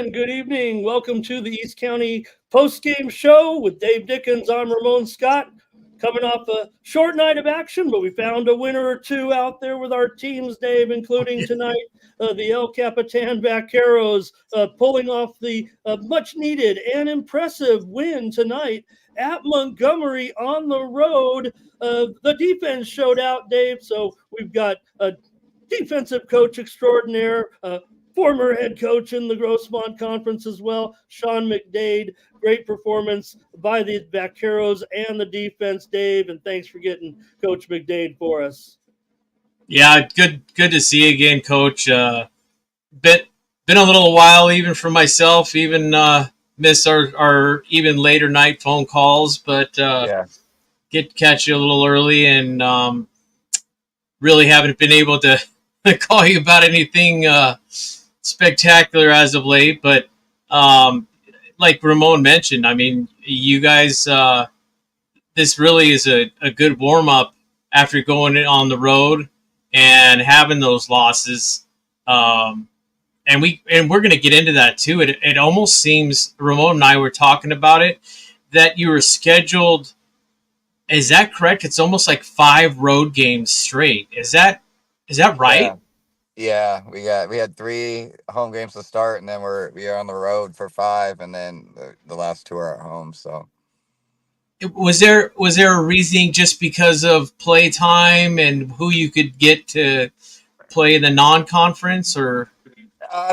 and good evening. Welcome to the East County post-game show with Dave Dickens. I'm Ramon Scott. Coming off a short night of action, but we found a winner or two out there with our teams, Dave, including tonight the El Capitan Vaqueros pulling off the much-needed and impressive win tonight at Montgomery on the road. The defense showed out, Dave, so we've got a defensive coach extraordinaire, former head coach in the Grossmont Conference as well, Sean McDade. Great performance by the Vaqueros and the defense, Dave, and thanks for getting Coach McDade for us. Yeah, good to see you again, Coach. Been a little while even for myself. Even miss our even later night phone calls, but Yeah. get catch you a little early, and really haven't been able to call you about anything spectacular as of late. But like Ramon mentioned, I mean, you guys, this really is a good warm up after going on the road and having those losses. And we're going to get into that too. It almost seems, Ramon and I were talking about it, that you were scheduled. Is that correct? It's almost like 5 road games straight. Is that Yeah. right? Yeah. We had 3 home games to start, and then we are on the road for 5, and then the last 2 are at home. So Was there a reasoning just because of play time and who you could get to play in the non-conference, or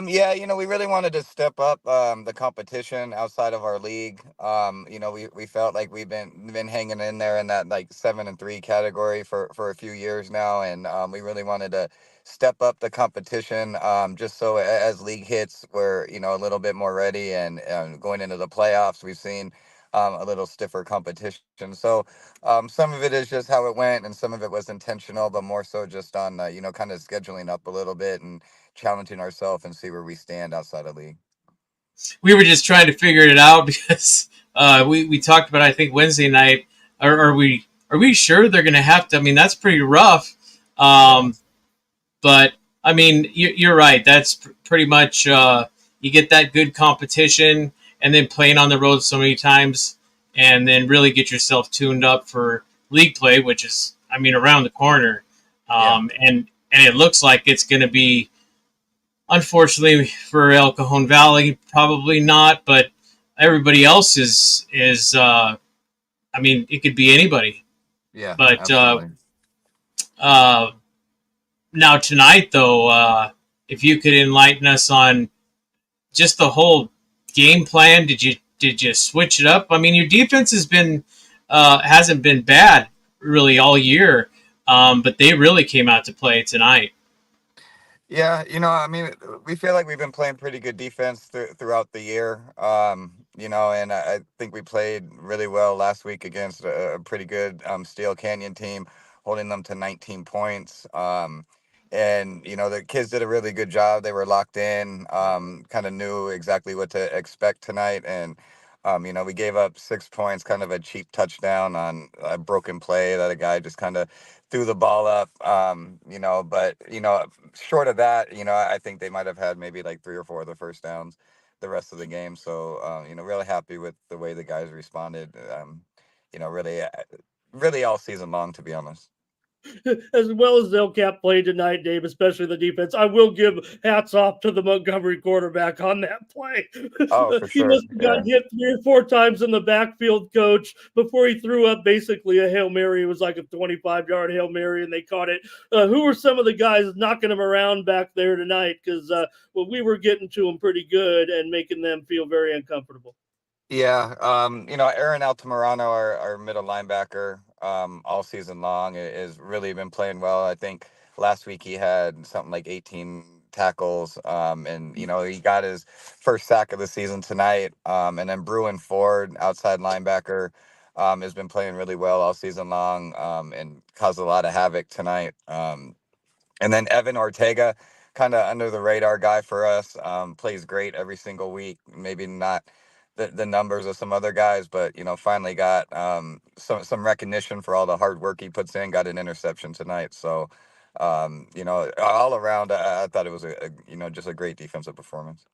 yeah, we really wanted to step up the competition outside of our league. We felt like we've been hanging in there in that like 7-3 category for a few years now, and we really wanted to step up the competition, just so as league hits, we're a little bit more ready, and going into the playoffs, we've seen a little stiffer competition. So some of it is just how it went, and some of it was intentional, but more so just on kind of scheduling up a little bit and challenging ourselves and see where we stand outside of league. we were just trying to figure it out because we talked about, I think, Wednesday night. Are we sure they're going to have to? I mean, that's pretty rough. Yeah. But I mean, you're right. That's pretty much you get that good competition, and then playing on the road so many times, and then really get yourself tuned up for league play, which is, I mean, around the corner. Yeah. And it looks like it's going to be, unfortunately for El Cajon Valley, probably not, but everybody else is. I mean, it could be anybody. Yeah, But absolutely. uh, now tonight, though, if you could enlighten us on just the whole game plan, did you switch it up? I mean, your defense hasn't been bad really all year, but they really came out to play tonight. Yeah, I mean, we feel like we've been playing pretty good defense throughout the year. And I think we played really well last week against a pretty good Steel Canyon team, holding them to 19 points. And the kids did a really good job. They were locked in, kind of knew exactly what to expect tonight. And we gave up 6 points, kind of a cheap touchdown on a broken play that a guy just kind of threw the ball up. But short of that, I think they might have had maybe like 3 or 4 of the first downs the rest of the game. So, really happy with the way the guys responded. Really, really all season long, to be honest. As well as they'll cap played tonight, Dave, especially the defense. I will give hats off to the Montgomery quarterback on that play. Oh, for He sure. must have Yeah. gotten hit 3 or 4 times in the backfield, coach, before he threw up basically a Hail Mary. It was like a 25-yard Hail Mary, and they caught it. Who were some of the guys knocking him around back there tonight? Because we were getting to them pretty good and making them feel very uncomfortable. Yeah, Aaron Altamirano, our middle linebacker, all season long, has really been playing well. I think last week he had something like 18 tackles, and he got his first sack of the season tonight. And then Bruin Ford, outside linebacker, has been playing really well all season long, and caused a lot of havoc tonight. And then Evan Ortega, kind of under the radar guy for us, plays great every single week. Maybe not the numbers of some other guys, but finally got some recognition for all the hard work he puts in. Got an interception tonight, so all around, I thought it was a just a great defensive performance.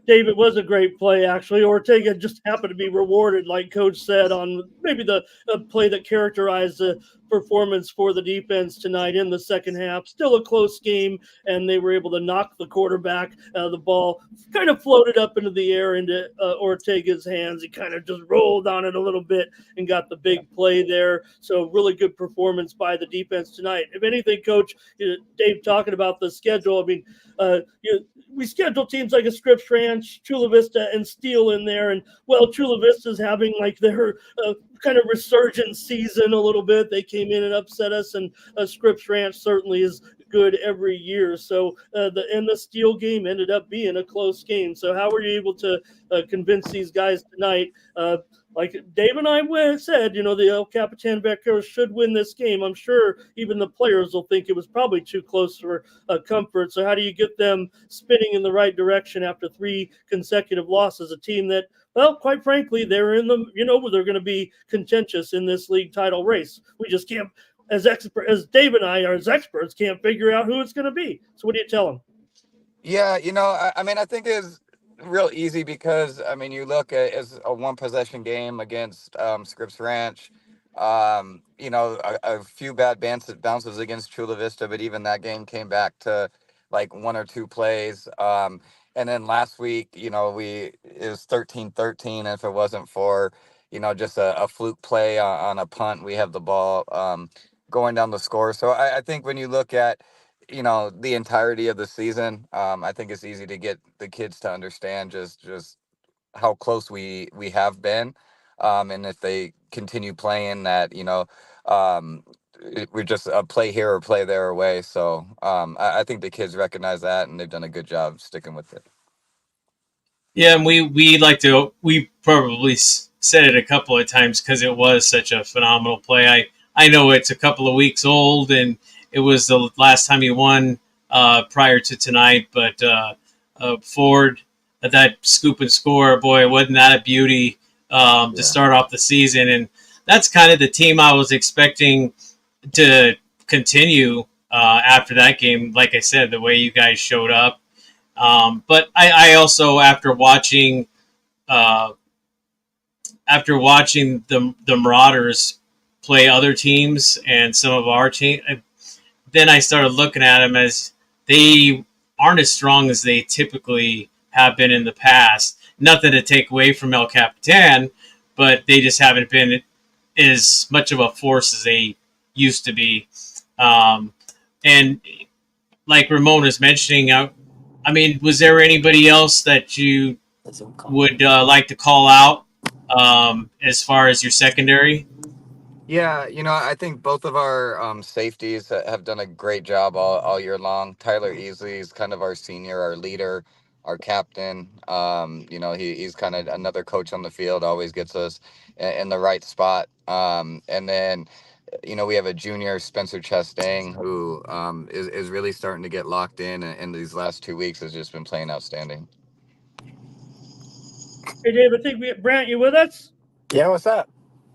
Dave, it was a great play, actually. Ortega just happened to be rewarded, like Coach said, on maybe the play that characterized the performance for the defense tonight in the second half. Still a close game, and they were able to knock the quarterback. The ball kind of floated up into the air into Ortega's hands. He kind of just rolled on it a little bit and got the big play there. So really good performance by the defense tonight. If anything, Coach, Dave talking about the schedule, I mean, we schedule teams like a Scripps Ranch, Chula Vista, and Steele in there. And, well, Chula Vista's having like their kind of resurgent season a little bit. They came in and upset us, and Scripps Ranch certainly is good every year. So the Steele game ended up being a close game. So how were you able to convince these guys tonight? Like Dave and I said, the El Capitan Vaqueros should win this game. I'm sure even the players will think it was probably too close for comfort. So how do you get them spinning in the right direction after 3 consecutive losses? A team that, well, quite frankly, they're in the, they're going to be contentious in this league title race. We just can't, as Dave and I are as experts, can't figure out who it's going to be. So what do you tell them? Yeah, I mean, I think it's real easy because, I mean, you look at it's a one possession game against Scripps Ranch. A few bad bounces against Chula Vista, but even that game came back to like 1 or 2 plays. And then last week, it was 13-13. And if it wasn't for, just a fluke play on a punt, we have the ball going down the score. So I think when you look at, the entirety of the season, I think it's easy to get the kids to understand just how close we have been. And if they continue playing that, we're just a play here or play there away. So I think the kids recognize that, and they've done a good job sticking with it. Yeah, and we probably said it a couple of times because it was such a phenomenal play. I know it's a couple of weeks old, and it was the last time he won prior to tonight, but Ford, that scoop and score, boy, wasn't that a beauty to start off the season. And that's kind of the team I was expecting to continue after that game. Like I said, the way you guys showed up. But I also, after watching the Marauders play other teams and some of our team, then I started looking at them as they aren't as strong as they typically have been in the past. Nothing to take away from El Capitan, but they just haven't been as much of a force as they used to be. And like Ramon is mentioning, I mean, was there anybody else that you would like to call out as far as your secondary? Yeah, I think both of our safeties have done a great job all year long. Tyler Easley is kind of our senior, our leader, our captain. He's kind of another coach on the field, always gets us in the right spot. And then, we have a junior, Spencer Chastain, who is really starting to get locked in these last 2 weeks has just been playing outstanding. Hey, Dave, I think Brant, you with us? Yeah, what's up?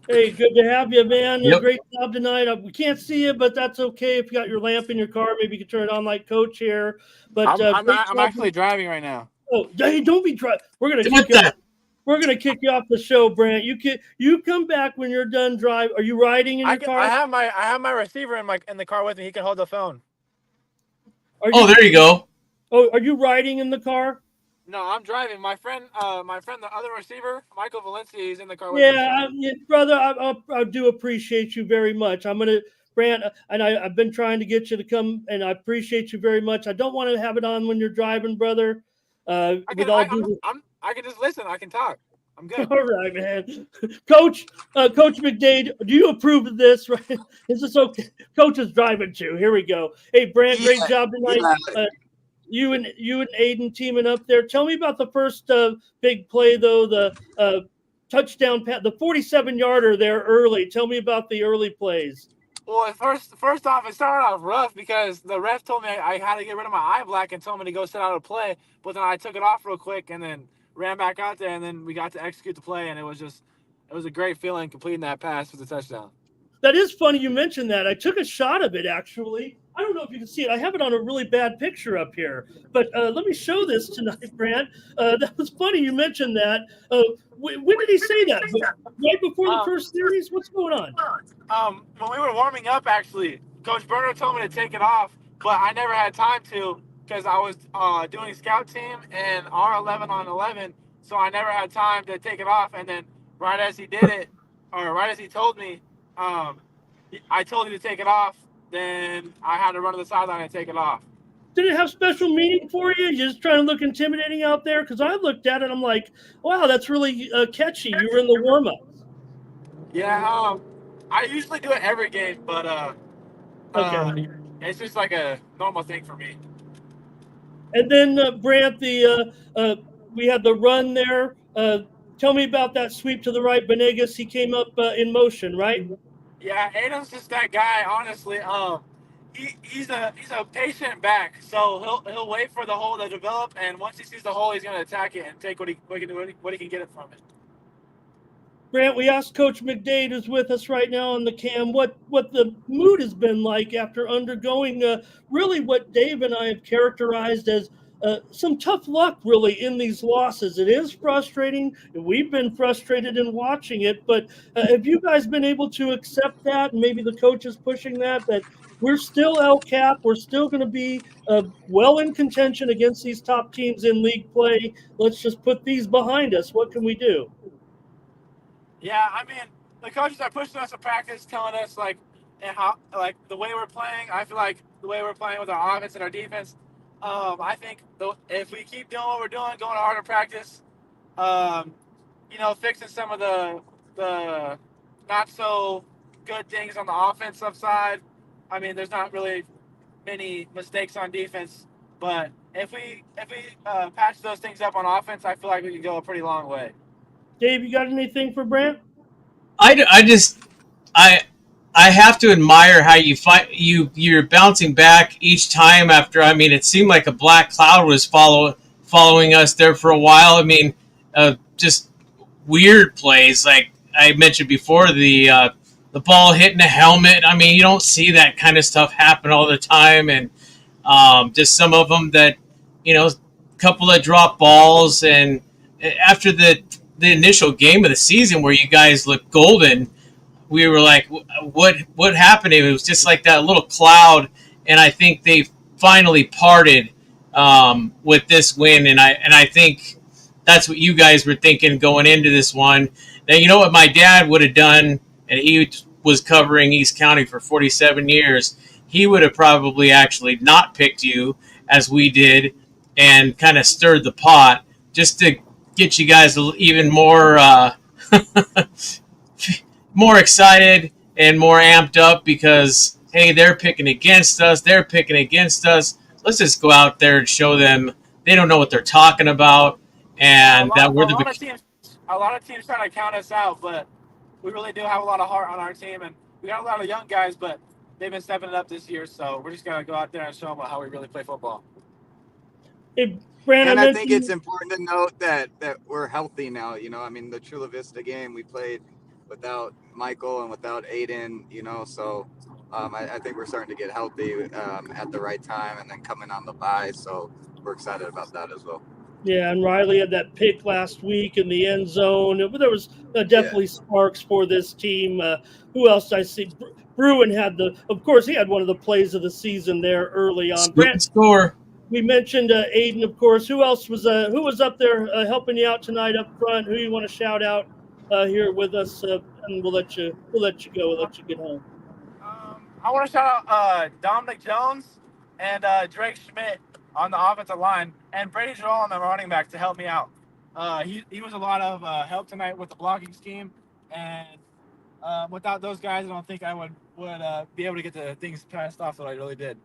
Hey, good to have you, man. Yep. Great job tonight. We can't see you, but that's okay. If you got your lamp in your car, maybe you can turn it on like Coach here. But I'm actually driving right now. Oh, hey, don't be driving. We're gonna kick you off the show, Brant. You come back when you're done driving. Are you riding in your car? I have my receiver in the car with me. He can hold the phone. There you go. Oh, are you riding in the car? No, I'm driving. My friend, the other receiver, Michael Valencia, he's in the car with me. Yeah, brother, I do appreciate you very much. Brant, and I've been trying to get you to come, and I appreciate you very much. I don't want to have it on when you're driving, brother. I can just listen. I can talk. I'm good. All right, man. Coach McDade, do you approve of this? Right? Is this okay? Coach is driving too. Here we go. Hey, Brant, great job tonight. Yeah. You and Aiden teaming up there. Tell me about the first big play, though. The touchdown pass, the 47-yarder there early. Tell me about the early plays. Well, first off, it started off rough because the ref told me I had to get rid of my eye black and told me to go sit out a play. But then I took it off real quick and then ran back out there, and then we got to execute the play, and it was a great feeling completing that pass for the touchdown. That is funny you mentioned that. I took a shot of it, actually. I don't know if you can see it. I have it on a really bad picture up here, but let me show this tonight, Brant. That was funny you mentioned that. When did he say that? Right before the first series? What's going on? When we were warming up, actually, Coach Berner told me to take it off, but I never had time to because I was doing scout team and R11 on 11, so I never had time to take it off. And then right as he did it, or right as he told me, I told him to take it off. Then I had to run to the sideline and take it off. Did it have special meaning for you? You just trying to look intimidating out there? Because I looked at it, I'm like, wow, that's really catchy. You were in the warm ups. Yeah, I usually do it every game, but Okay. it's just like a normal thing for me. And then Brant, we had the run there. Tell me about that sweep to the right, Benegas. He came up in motion, right? Yeah, Adam's just that guy. Honestly, he's a patient back, so he'll wait for the hole to develop, and once he sees the hole, he's gonna attack it and take what he can get it from it. Brant, we asked Coach McDade, who's with us right now on the cam, what the mood has been like after undergoing really what Dave and I have characterized as some tough luck, really, in these losses. It is frustrating. We've been frustrated in watching it, but have you guys been able to accept that? And maybe the coach is pushing that we're still LCAP. We're still going to be well in contention against these top teams in league play. Let's just put these behind us. What can we do? Yeah, I mean, the coaches are pushing us to practice, telling us how the way we're playing. I feel like the way we're playing with our offense and our defense. I think if we keep doing what we're doing, going hard in practice, fixing some of the not so good things on the offensive side. I mean, there's not really many mistakes on defense, but if we patch those things up on offense, I feel like we can go a pretty long way. Dave, you got anything for Brant? I have to admire how you fight. You're bouncing back each time after. I mean, it seemed like a black cloud was following us there for a while. I mean, just weird plays like I mentioned before. The ball hitting the helmet. I mean, you don't see that kind of stuff happen all the time, and just some of them that a couple of drop balls. And after the initial game of the season where you guys looked golden, we were like, what happened? It was just like that little cloud, and I think they finally parted with this win, and I think that's what you guys were thinking going into this one. Now, you know what my dad would have done, and he was covering East County for 47 years. He would have probably actually not picked you as we did and kind of stirred the pot just to get you guys even more more excited and more amped up because, hey, they're picking against us. Let's just go out there and show them they don't know what they're talking about, and a that we're lot of teams trying to count us out, but we really do have a lot of heart on our team, and we got a lot of young guys, but they've been stepping it up this year, so we're just gonna go out there and show them how we really play football. Hey, Brandon, and I think it's important to note that we're healthy now. I mean, the Chula Vista game we played without Michael and without Aiden, so I think we're starting to get healthy at the right time and then coming on the bye. So we're excited about that as well. Yeah, and Riley had that pick last week in the end zone. There was definitely sparks for this team. Who else I see? Bruin had of course, he had one of the plays of the season there early on. Brant, score. We mentioned Aiden, of course. Who else was up there helping you out tonight up front? Who you want to shout out here with us? And we'll let you go. We'll let you get home. I want to shout out Dominic Jones and Drake Schmidt on the offensive line, and Brady Jerome on the running back to help me out. He was a lot of help tonight with the blocking scheme, and without those guys, I don't think I would be able to get the things passed off that I really did.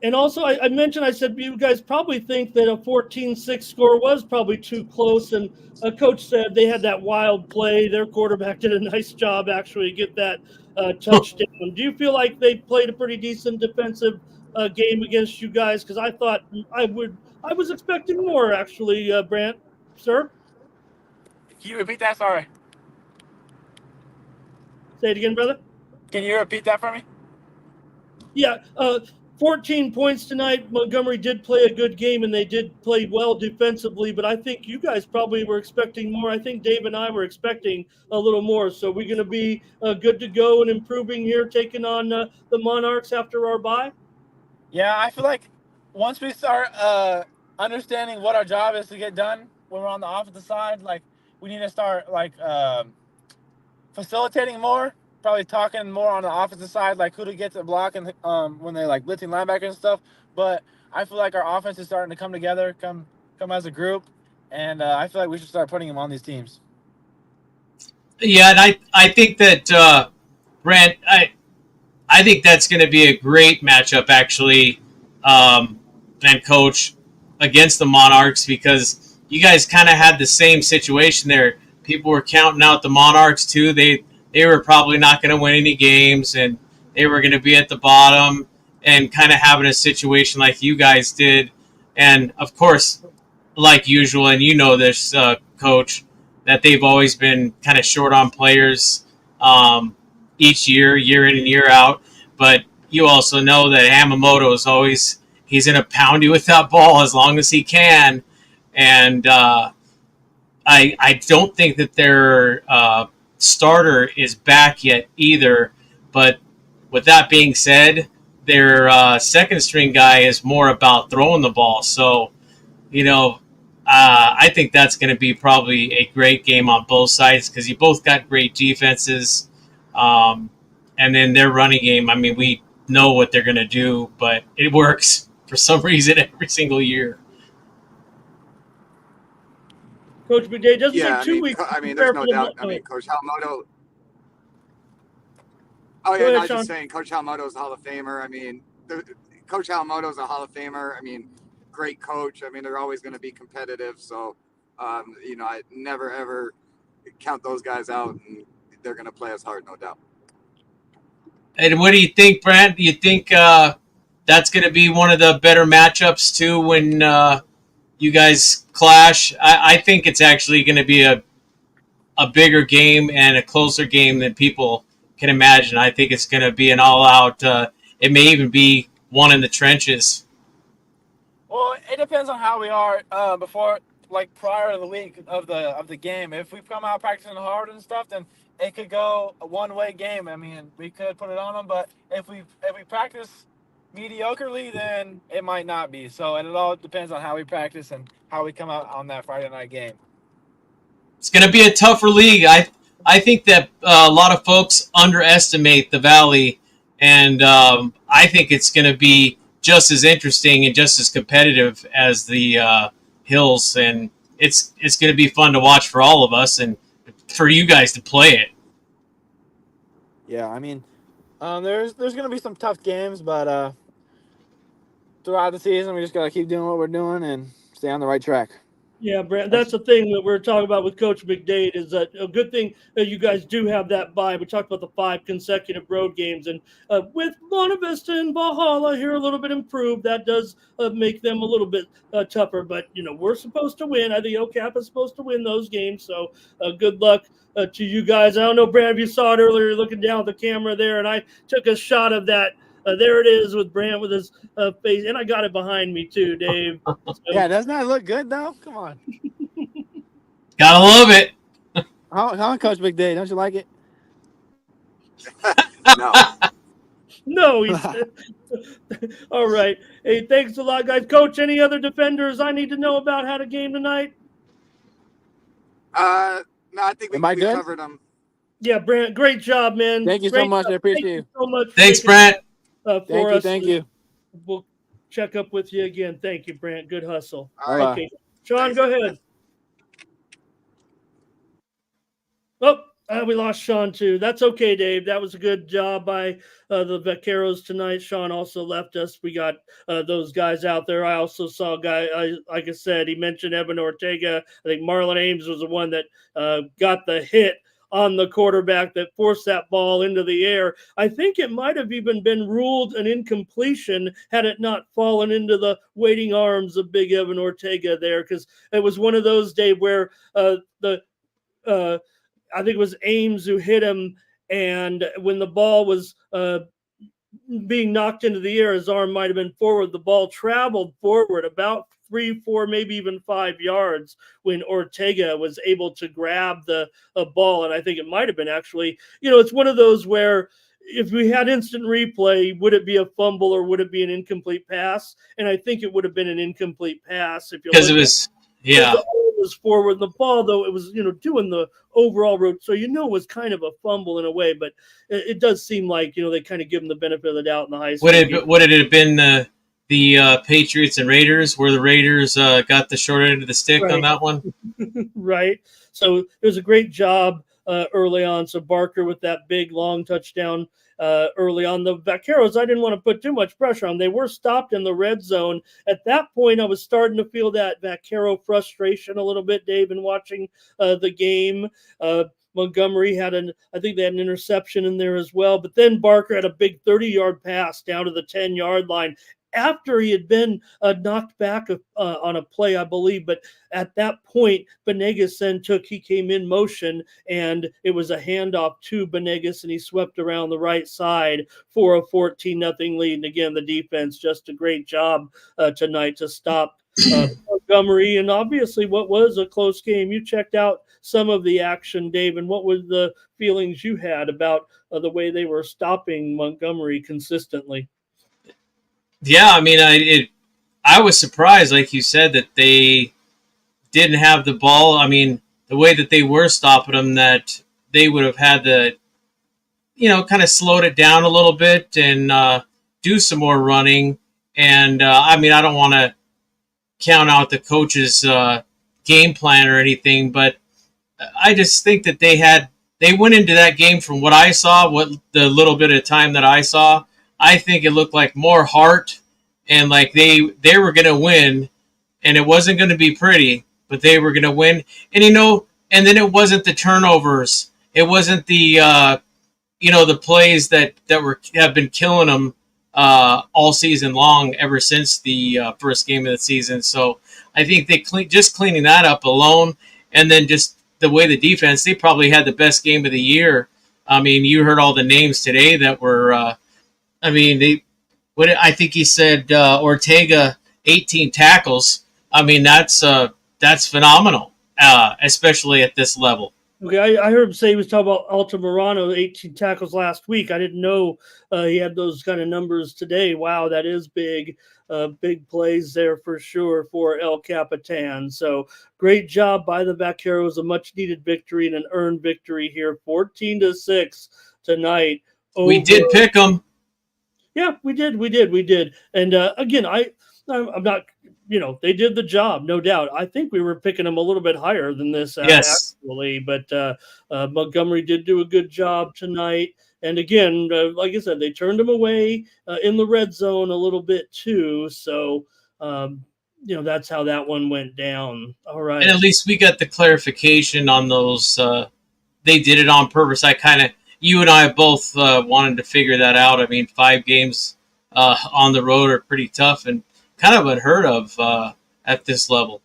And also, I mentioned, I said, you guys probably think that a 14-6 score was probably too close. And a coach said they had that wild play. Their quarterback did a nice job, actually, to get that touchdown. Do you feel like they played a pretty decent defensive game against you guys? Because I thought I was expecting more, actually, Brant, sir. Can you repeat that? Sorry. Say it again, brother. Can you repeat that for me? Yeah, 14 points tonight. Montgomery did play a good game, and they did play well defensively, but I think you guys probably were expecting more. I think Dave and I were expecting a little more. So we're going to be good to go and improving here, taking on the Monarchs after our bye. Yeah, I feel like once we start understanding what our job is to get done when we're on the offensive side, like we need to start like facilitating more, probably talking more on the offensive side, like who to get to block and when they're like blitzing linebackers and stuff. But I feel like our offense is starting to come together, come as a group, and I feel like we should start putting them on these teams. Yeah, and I think that Brent, I think that's going to be a great matchup, actually, and coach against the Monarchs, because you guys kind of had the same situation there. People were counting out the Monarchs too. They were probably not going to win any games, and they were going to be at the bottom, and kind of having a situation like you guys did. And of course, like usual, and you know this, coach, that they've always been kind of short on players each year in and year out. But you also know that Yamamoto is always, he's going to pound you with that ball as long as he can. And I don't think that their starter is back yet either. But with that being said, their second string guy is more about throwing the ball. So, I think that's going to be probably a great game on both sides, because you both got great defenses. And then their running game, I mean, we know what they're going to do, but it works for some reason every single year. Coach McDade, doesn't Yeah, take 2 weeks. there's no doubt. Coach Yamamoto. Oh yeah, ahead, I was Sean. just saying, Coach Yamamoto's a Hall of Famer. Coach Yamamoto's a Hall of Famer. Great coach. They're always going to be competitive. So, I never ever count those guys out, and they're going to play us hard, no doubt. And what do you think, Brent? Do you think that's going to be one of the better matchups too when you guys clash? I think it's actually going to be a bigger game and a closer game than people can imagine. I think it's going to be an all-out. It may even be one in the trenches. Well, it depends on how we are prior to the week of the game. If we come out practicing hard and stuff, then it could go a one-way game. We could put it on them, but if we practice mediocrely, then it might not be. So it all depends on how we practice and how we come out on that Friday night game. It's going to be a tougher league. I think that a lot of folks underestimate the Valley, and I think it's going to be just as interesting and just as competitive as the Hills, and it's going to be fun to watch for all of us and for you guys to play it. Yeah, there's going to be some tough games, but throughout the season, we just got to keep doing what we're doing and stay on the right track. Yeah, Brent, that's the thing that we're talking about with Coach McDade, is that a good thing that you guys do have that bye. We talked about the 5 consecutive road games, and with Buena Vista and Valhalla here a little bit improved, that does make them a little bit tougher. But, we're supposed to win. I think OCAP is supposed to win those games, so good luck to you guys. I don't know, Brent, if you saw it earlier, looking down at the camera there, and I took a shot of that. There it is with Brant with his face, and I got it behind me too, Dave. So, yeah, doesn't that look good though? Come on. Gotta love it. How Coach McDade? Don't you like it? No. No, he said. All right. Hey, thanks a lot, guys. Coach, any other defenders I need to know about had a game tonight? No, I think we covered them. Yeah, Brant, great job, man. Thank you so much. I appreciate you. So much. Thanks, Brent. For us. Thank you. We'll check up with you again. Thank you, Brant. Good hustle. All right. Okay. Sean, go ahead. Oh, we lost Sean too. That's okay, Dave. That was a good job by the Vaqueros tonight. Sean also left us. We got those guys out there. I also saw a guy, like I said, he mentioned Evan Ortega. I think Marlon Ames was the one that got the hit on the quarterback that forced that ball into the air. I think it might have even been ruled an incompletion had it not fallen into the waiting arms of big Evan Ortega there, because it was one of those days where I think it was Ames who hit him, and when the ball was being knocked into the air. His arm might have been forward. The ball traveled forward about 3, 4, maybe even 5 yards when Ortega was able to grab the ball. And I think it might have been actually, it's one of those where if we had instant replay, would it be a fumble or would it be an incomplete pass? And I think it would have been an incomplete pass if you because look it was, the ball was forward. The ball, though, it was, doing the overall road. So, it was kind of a fumble in a way, but it does seem like, they kind of give them the benefit of the doubt in the high school game. Would it have been the Patriots and Raiders, where the Raiders got the short end of the stick on that one? Right. So it was a great job early on. So Barker with that big, long touchdown early on. The Vaqueros, I didn't want to put too much pressure on. They were stopped in the red zone. At that point, I was starting to feel that Vaquero frustration a little bit, Dave, in watching the game. Montgomery I think they had an interception in there as well. But then Barker had a big 30-yard pass down to the 10-yard line after he had been knocked back on a play, I believe. But at that point, Benegas then he came in motion, and it was a handoff to Benegas, and he swept around the right side for a 14-0 lead. And again, the defense, just a great job tonight to stop Montgomery. And obviously what was a close game. You checked out some of the action, Dave, and what were the feelings you had about the way they were stopping Montgomery consistently? Yeah, I mean, I was surprised, like you said, that they didn't have the ball. I mean, the way that they were stopping them, that they would have had to, kind of slowed it down a little bit and do some more running. And, I mean, I don't want to count out the coach's game plan or anything, but I just think that they went into that game, from what I saw, what the little bit of time that I saw, I think it looked like more heart, and like they were going to win, and it wasn't going to be pretty, but they were going to win. And, and then it wasn't the turnovers. It wasn't the, the plays that have been killing them all season long, ever since the first game of the season. So I think just cleaning that up alone, and then just the way the defense, they probably had the best game of the year. I mean, you heard all the names today that were, I think he said Ortega 18 tackles. I mean, that's phenomenal, especially at this level. Okay, I heard him say he was talking about Altamirano, 18 tackles last week. I didn't know he had those kind of numbers today. Wow, that is big. Big plays there for sure for El Capitan. So great job by the Vaqueros, a much-needed victory and an earned victory here, 14-6 tonight. We did pick them. Yeah, we did. And again, I'm not, they did the job, no doubt. I think we were picking them a little bit higher than this, yes, actually. But Montgomery did do a good job tonight. And again, like I said, they turned him away in the red zone a little bit too. So, that's how that one went down. All right. And at least we got the clarification on those. They did it on purpose. You and I both wanted to figure that out. I mean, 5 games on the road are pretty tough and kind of unheard of at this level.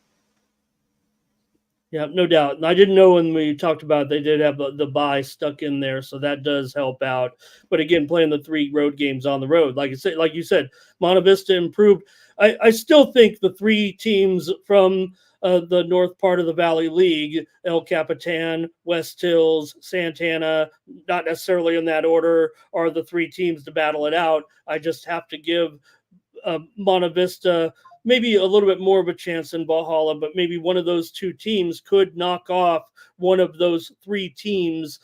Yeah, no doubt. And I didn't know when we talked about it, they did have the bye stuck in there, so that does help out. But again, playing the 3 road games on the road, like you said, Monte Vista improved. I still think the 3 teams from the north part of the Valley League, El Capitan, West Hills, Santana, not necessarily in that order, are the 3 teams to battle it out. I just have to give Monte Vista maybe a little bit more of a chance than Valhalla, but maybe one of those 2 teams could knock off one of those 3 teams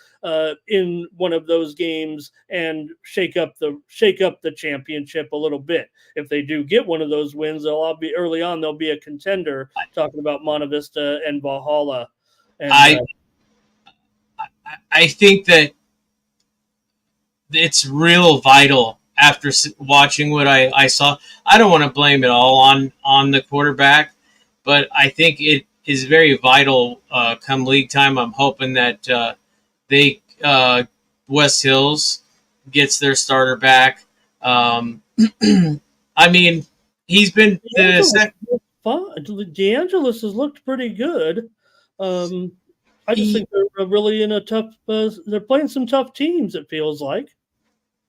in one of those games and shake up the championship a little bit. If they do get one of those wins, they'll be early on. They'll be a contender. Talking about Monte Vista and Valhalla, and I think that it's real vital. After watching what I saw, I don't want to blame it all on the quarterback, but I think it is very vital come league time. I'm hoping that West Hills gets their starter back. I mean, he's been DeAngelis has looked pretty good. I just think they're really in a tough. They're playing some tough teams. It feels like.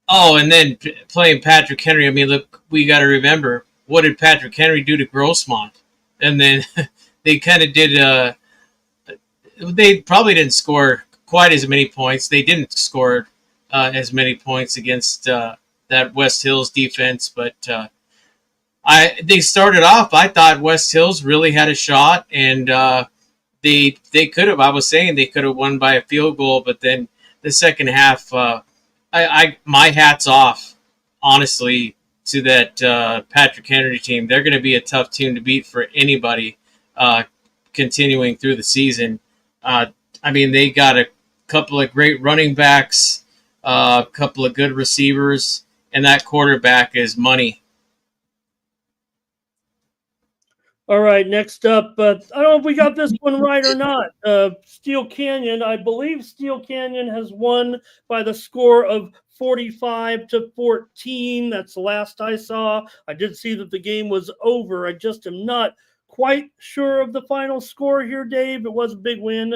Oh, and then playing Patrick Henry. I mean, look, we got to remember, what did Patrick Henry do to Grossmont? And then they kind of did. They probably didn't score quite as many points. They didn't score as many points against that West Hills defense, but they started off. I thought West Hills really had a shot, and they could have. I was saying they could have won by a field goal, but then the second half, my hat's off, honestly, to that Patrick Henry team. They're going to be a tough team to beat for anybody continuing through the season. I mean, they got a couple of great running backs, a couple of good receivers, and that quarterback is money. All right, next up, I don't know if we got this one right or not. Steel Canyon, I believe Steel Canyon has won by the score of 45-14. That's the last I saw. I did see that the game was over. I just am not quite sure of the final score here, Dave. It was a big win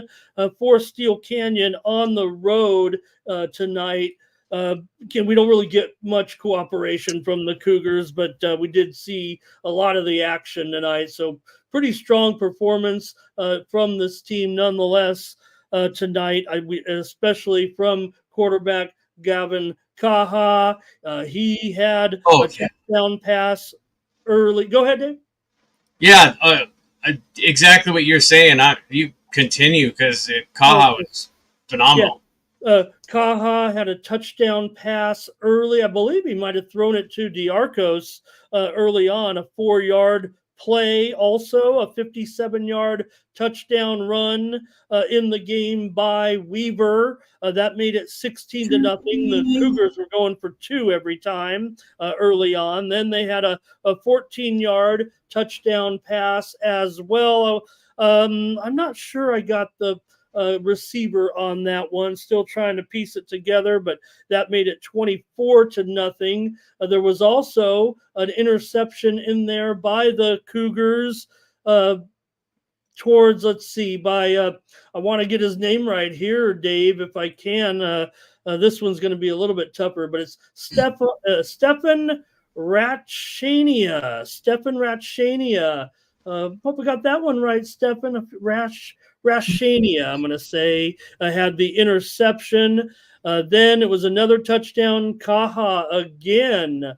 for Steel Canyon on the road tonight. We don't really get much cooperation from the Cougars, but we did see a lot of the action tonight. So pretty strong performance from this team nonetheless tonight, especially from quarterback Gavin Kaha. He had a touchdown pass early. Go ahead, Dave. Yeah, exactly what you're saying. You continue, because Kaha was phenomenal. Yeah. Kaha had a touchdown pass early. I believe he might have thrown it to Diarcos early on, a 4-yard play. Also, a 57-yard touchdown run in the game by Weaver. That made it 16-0. The Cougars were going for 2 every time early on. Then they had a 14-yard touchdown pass as well. I'm not sure I got the receiver on that one. Still trying to piece it together, but that made it 24-0. There was also an interception in there by the Cougars towards, I want to get his name right here, Dave, if I can. This one's going to be a little bit tougher, but it's Stefan Ratchania. Stefan Ratchania. Hope we got that one right, Stefan Rashania, I'm going to say, had the interception. Then it was another touchdown. Kaha again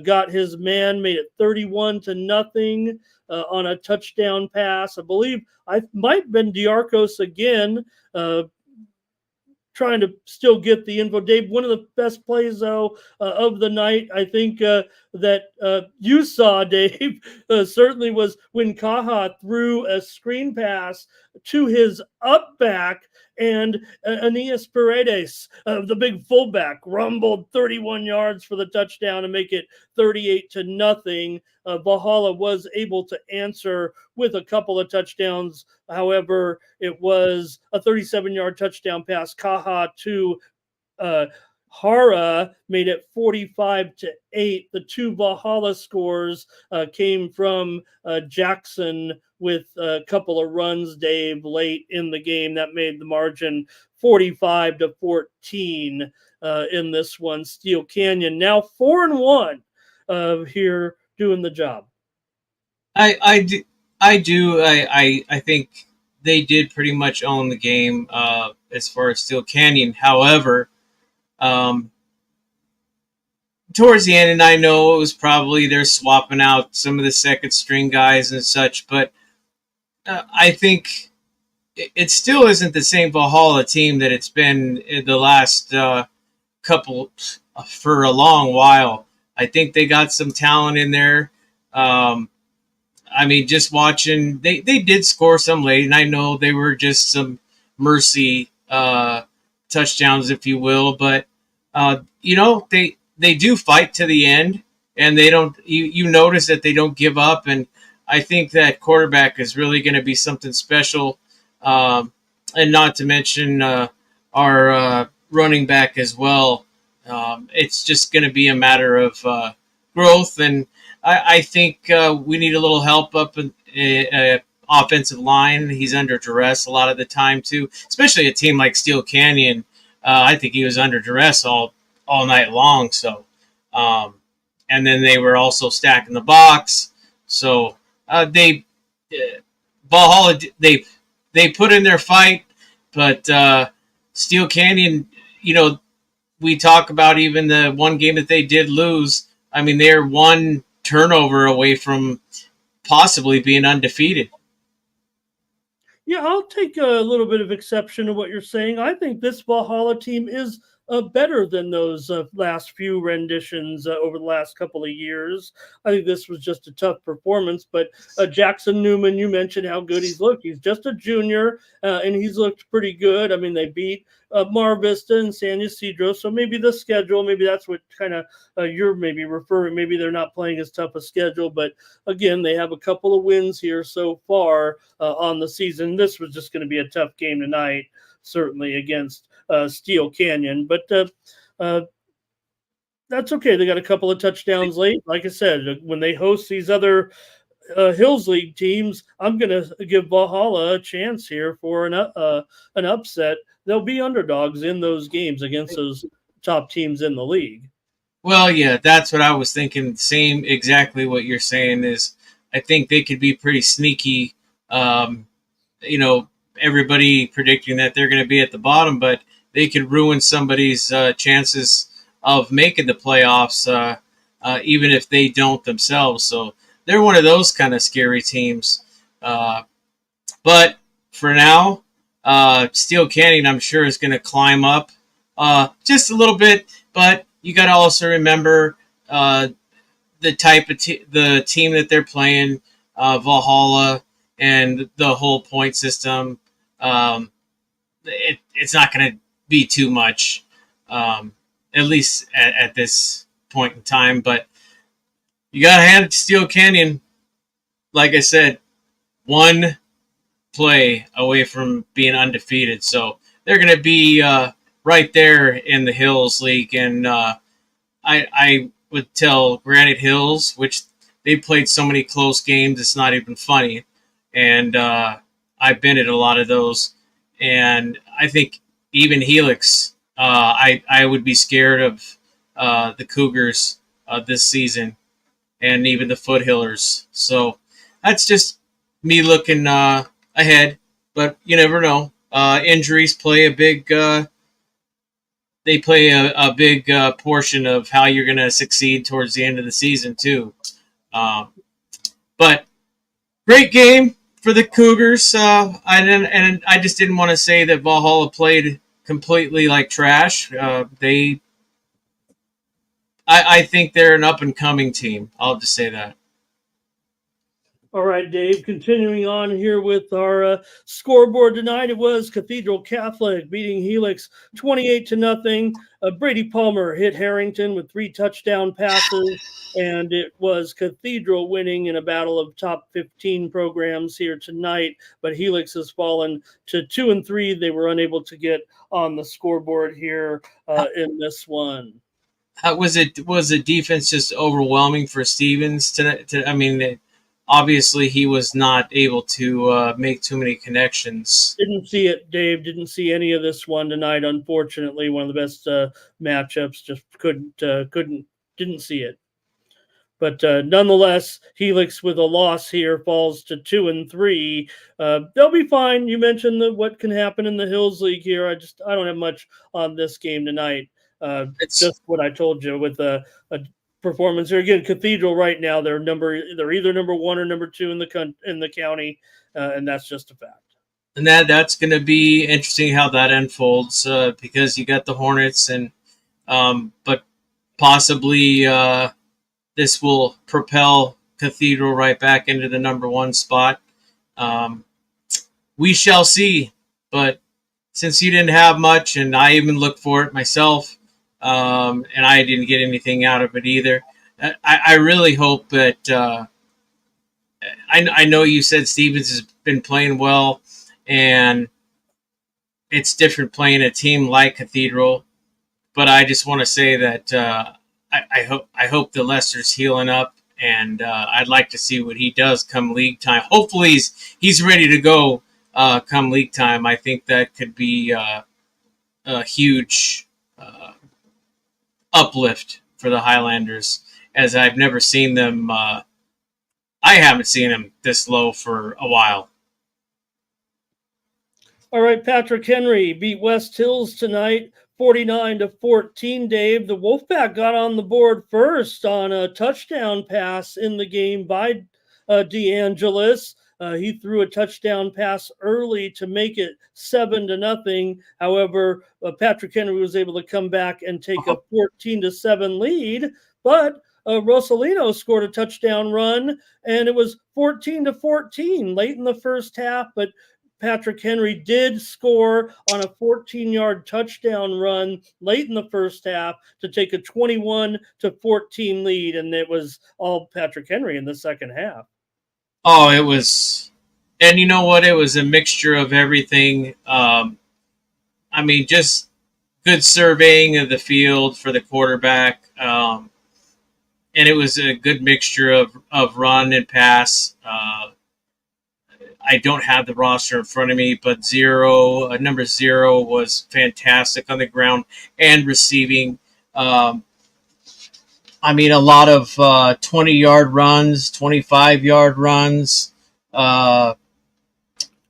got his man, made it 31-0 on a touchdown pass. I believe I might have been Diarcos again, trying to still get the info. Dave, one of the best plays, though, of the night, I think that you saw, Dave, certainly was when Kaha threw a screen pass to his up back, and Aeneas Paredes, the big fullback, rumbled 31 yards for the touchdown to make it 38-0. Valhalla was able to answer with a couple of touchdowns. However, it was a 37-yard touchdown pass. Kaha to Hara made it 45-8. The 2 Valhalla scores came from Jackson with a couple of runs, Dave, late in the game. That made the margin 45-14 in this one. Steel Canyon now 4-1 here doing the job. I think they did pretty much own the game as far as Steel Canyon. However, towards the end, and I know it was probably they're swapping out some of the second string guys and such, but I think it still isn't the same Valhalla team that it's been in the last couple for a long while. I think they got some talent in there. I mean, just watching, they did score some late, and I know they were just some mercy touchdowns, if you will, but they do fight to the end, and they don't. You notice that they don't give up, and I think that quarterback is really going to be something special, and not to mention our running back as well. It's just going to be a matter of growth, and I think we need a little help up in offensive line. He's under duress a lot of the time too, especially a team like Steel Canyon. I think he was under duress all all night long. So, and then they were also stacking the box. So Valhalla, they put in their fight, but Steel Canyon, we talk about even the one game that they did lose. I mean, they're one turnover away from possibly being undefeated. Yeah, I'll take a little bit of exception to what you're saying. I think this Valhalla team is better than those last few renditions over the last couple of years. I think this was just a tough performance, but Jackson Newman, you mentioned how good he's looked. He's just a junior, and he's looked pretty good. I mean, they beat Mar Vista and San Ysidro, so maybe the schedule, maybe that's what kind of you're maybe referring. Maybe they're not playing as tough a schedule, but again, they have a couple of wins here so far on the season. This was just going to be a tough game tonight, certainly against Steel Canyon, but that's okay. They got a couple of touchdowns late. Like I said, when they host these other Hills League teams, I'm going to give Valhalla a chance here for an upset. They'll be underdogs in those games against those top teams in the league. Well, yeah, that's what I was thinking. Same exactly what you're saying is I think they could be pretty sneaky. Everybody predicting that they're going to be at the bottom, but they could ruin somebody's chances of making the playoffs, even if they don't themselves. So they're one of those kind of scary teams. But for now, Steel Canyon, I'm sure, is going to climb up just a little bit. But you got to also remember the type of the team that they're playing, Valhalla, and the whole point system. It's not going to be too much, at least at this point in time. But you got to hand it to Steel Canyon. Like I said, one play away from being undefeated. So they're going to be right there in the Hills League. And I would tell Granite Hills, which they played so many close games, it's not even funny. And I've been at a lot of those. And I think even Helix, I would be scared of the Cougars this season, and even the Foothillers. So that's just me looking ahead, but you never know. Injuries play a big portion of how you're going to succeed towards the end of the season too. But great game for the Cougars. I just didn't want to say that Valhalla played completely like trash. I think they're an up and coming team. I'll just say that. All right, Dave, continuing on here with our scoreboard tonight, it was Cathedral Catholic beating Helix 28-0. Brady Palmer hit Harrington with 3 touchdown passes, and it was Cathedral winning in a battle of top 15 programs here tonight, but Helix has fallen to 2-3. They were unable to get on the scoreboard here in this one. Was the defense just overwhelming for Stevens tonight? Obviously, he was not able to make too many connections. Didn't see it, Dave. Didn't see any of this one tonight. Unfortunately, one of the best matchups. Just didn't see it. But nonetheless, Helix with a loss here falls to 2-3. They'll be fine. You mentioned what can happen in the Hills League here. I don't have much on this game tonight. It's just what I told you with a performance here. Again, Cathedral right now, they're either number 1 or number 2 in the county, and that's just a fact. And that's going to be interesting how that unfolds because you got the Hornets, and but possibly this will propel Cathedral right back into the number 1 spot. We shall see. But since you didn't have much, and I even looked for it myself, and I didn't get anything out of it either. I really hope that I know you said Stevens has been playing well, and it's different playing a team like Cathedral. But I just want to say that I hope the Lester's healing up, and I'd like to see what he does come league time. Hopefully he's ready to go come league time. I think that could be a huge uplift for the Highlanders, as I've never seen them. I haven't seen them this low for a while. All right, Patrick Henry beat West Hills tonight, 49-14. Dave, the Wolfpack got on the board first on a touchdown pass in the game by DeAngelis. He threw a touchdown pass early to make it 7-0. However, Patrick Henry was able to come back and take a 14-7 lead. But Rosalino scored a touchdown run, and it was 14-14 late in the first half. But Patrick Henry did score on a 14-yard touchdown run late in the first half to take a 21-14 lead, and it was all Patrick Henry in the second half. Oh, it was, and you know what? It was a mixture of everything. I mean, just good surveying of the field for the quarterback, and it was a good mixture of run and pass. I don't have the roster in front of me, but number 0 was fantastic on the ground and receiving. I mean, a lot of 20-yard runs, 25-yard runs.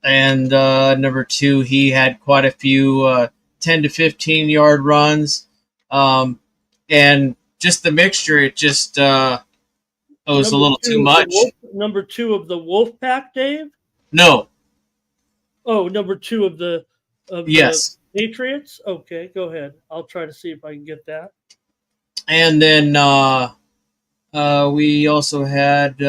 And number 2, he had quite a few 10 to 15-yard runs. And just the mixture, it just it was a little too much. Number 2 of the Wolfpack, Dave? No. Oh, number 2 of the yes. Patriots? Okay, go ahead. I'll try to see if I can get that. And then we also had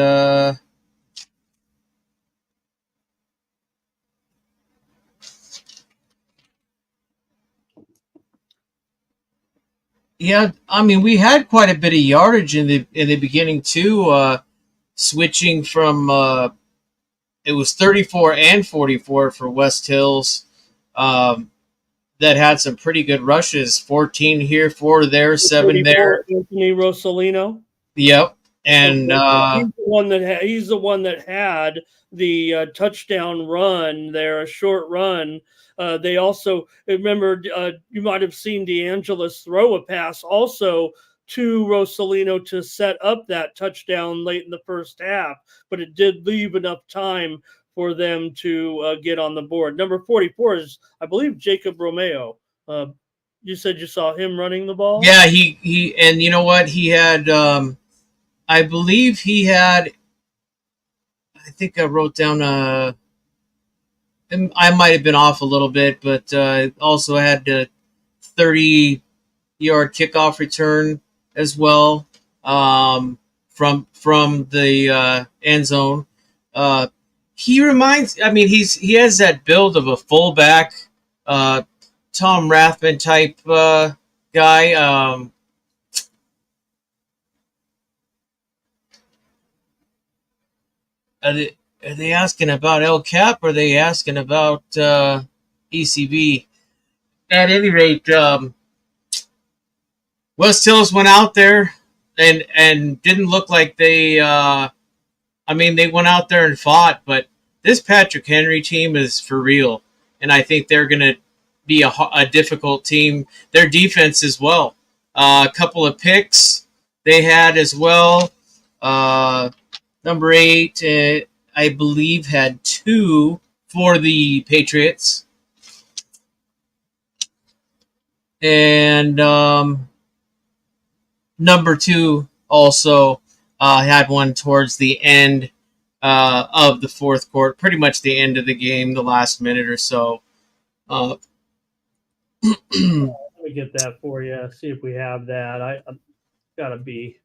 yeah, I mean, we had quite a bit of yardage in the beginning too, switching from it was 34 and 44 for West Hills. That had some pretty good rushes. 14 here, 4 there, 7 there. Anthony Rosalino. Yep, and he's the one that had the touchdown run there, a short run. They also remember you might have seen DeAngelis throw a pass also to Rosalino to set up that touchdown late in the first half, but it did leave enough time for them to get on the board. Number 44 is, I believe, Jacob Romeo. You said you saw him running the ball? Yeah, he and you know what? He had, I believe he had, I think I wrote down, I might have been off a little bit, but also had a 30-yard kickoff return as well from the end zone. He reminds, I mean, he has that build of a fullback, Tom Rathman type guy. Are they asking about El Cap, or are they asking about ECB? At any rate, West Hills went out there and didn't look like they. I mean, they went out there and fought, but this Patrick Henry team is for real, and I think they're going to be a difficult team. Their defense as well. A couple of picks they had as well. Number 8, I believe, had 2 for the Patriots. And number 2 also had one towards the end of the fourth quarter, pretty much the end of the game, the last minute or so. Let me get that for you. See if we have that. I've got to be.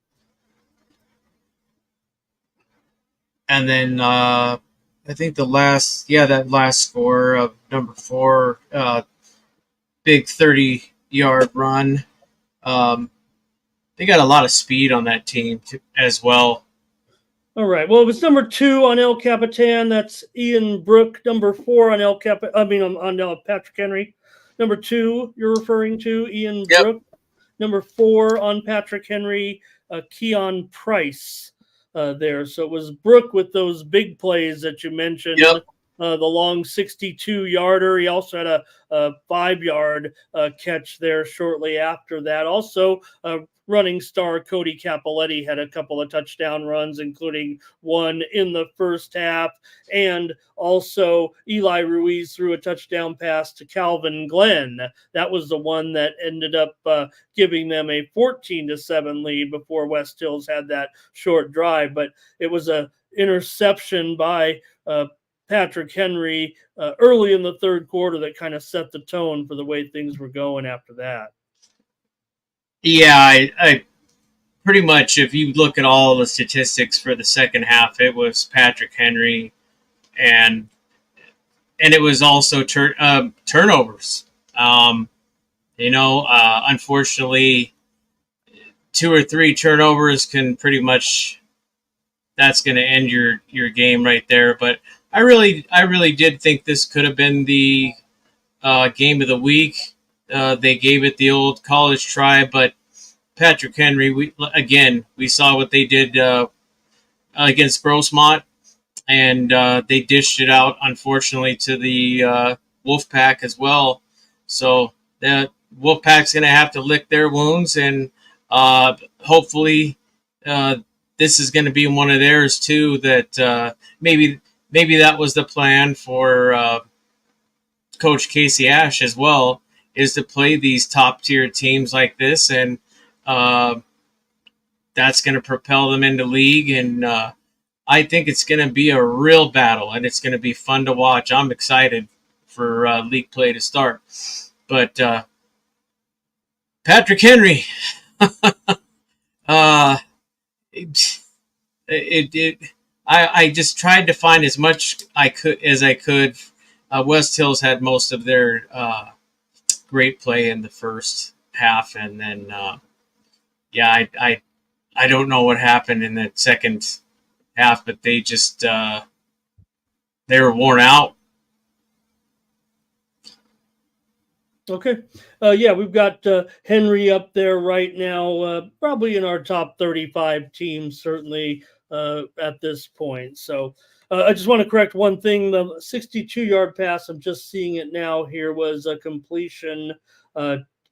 And then I think that last score of number 4, big 30-yard run. They got a lot of speed on that team as well. All right. Well, it was number 2 on El Capitan. That's Ian Brook. Number 4 on on Patrick Henry. Number 2 you're referring to, Ian Brook. Number 4 on Patrick Henry, Keon Price there. So it was Brook with those big plays that you mentioned. Yep. the long 62-yarder. He also had a 5-yard catch there shortly after that. Also, running star Cody Capoletti had a couple of touchdown runs, including one in the first half. And also Eli Ruiz threw a touchdown pass to Calvin Glenn. That was the one that ended up giving them a 14-7 lead before West Hills had that short drive. But it was a interception by Patrick Henry early in the third quarter that kind of set the tone for the way things were going after that. Yeah, I pretty much, if you look at all the statistics for the second half, it was Patrick Henry, and it was also turnovers. Unfortunately, 2 or 3 turnovers can pretty much, that's going to end your game right there. But I really did think this could have been the game of the week. They gave it the old college try, but Patrick Henry, we saw what they did against Grossmont, and they dished it out, unfortunately, to the Wolfpack as well. So the Wolfpack's going to have to lick their wounds, and hopefully this is going to be one of theirs too. That maybe that was the plan for Coach Casey Ash as well, is to play these top tier teams like this, and that's going to propel them into league. And I think it's going to be a real battle, and it's going to be fun to watch. I'm excited for league play to start. But Patrick Henry, I just tried to find as much as I could. West Hills had most of their great play in the first half, and then I don't know what happened in the second half, but they just they were worn out. Okay. We've got Henry up there right now, probably in our top 35 teams, certainly at this point. So I just want to correct one thing. The 62-yard pass, I'm just seeing it now here, was a completion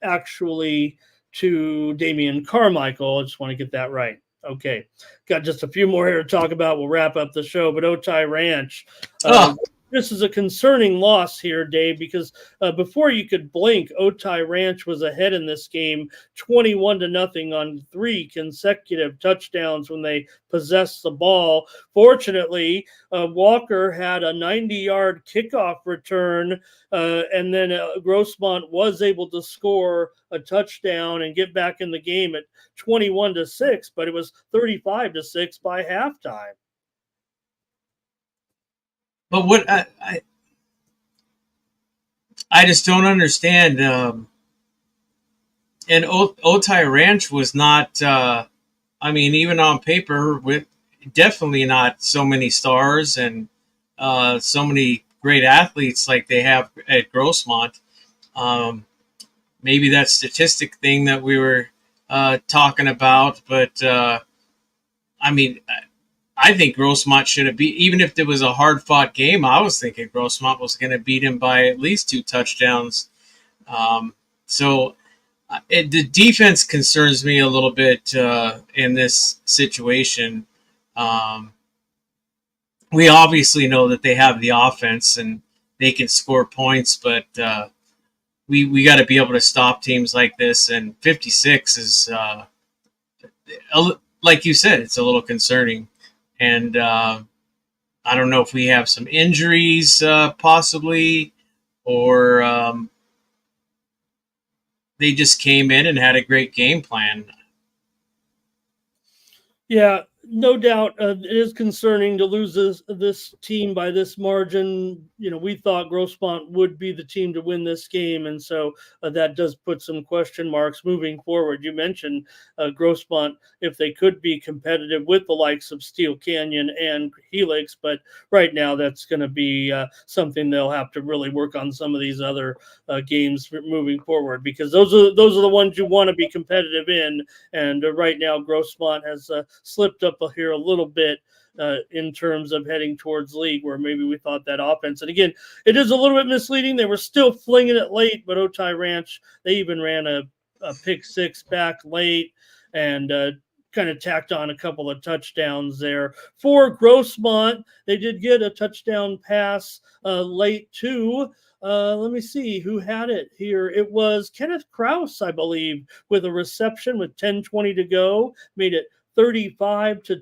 actually to Damian Carmichael. I just want to get that right. Okay. Got just a few more here to talk about. We'll wrap up the show. But Otay Ranch, this is a concerning loss here, Dave, because before you could blink, Otay Ranch was ahead in this game 21-0 on 3 consecutive touchdowns when they possessed the ball. Fortunately, Walker had a 90-yard kickoff return, and then Grossmont was able to score a touchdown and get back in the game at 21-6, but it was 35-6 by halftime. But what I just don't understand. And Otay Ranch was not. Even on paper, with definitely not so many stars and so many great athletes like they have at Grossmont. Maybe that statistic thing that we were talking about, but I think Grossmont should have beat, even if it was a hard-fought game. I was thinking Grossmont was going to beat him by at least 2 touchdowns. The defense concerns me a little bit in this situation. We obviously know that they have the offense and they can score points, but we got to be able to stop teams like this. And 56 is, like you said, it's a little concerning. And I don't know if we have some injuries possibly, or they just came in and had a great game plan. Yeah, no doubt it is concerning to lose this team by this margin. We thought Grossmont would be the team to win this game, and so that does put some question marks moving forward. You mentioned Grossmont, if they could be competitive with the likes of Steel Canyon and Helix, but right now that's going to be something they'll have to really work on some of these other games moving forward, because those are the ones you want to be competitive in, and right now Grossmont has slipped up here a little bit in terms of heading towards league, where maybe we thought that offense. And again, it is a little bit misleading. They were still flinging it late, but Otay Ranch, they even ran a pick six back late and kind of tacked on a couple of touchdowns there. For Grossmont, they did get a touchdown pass late too. Let me see who had it here. It was Kenneth Krause, I believe, with a reception with 10:20 to go, made it 35 to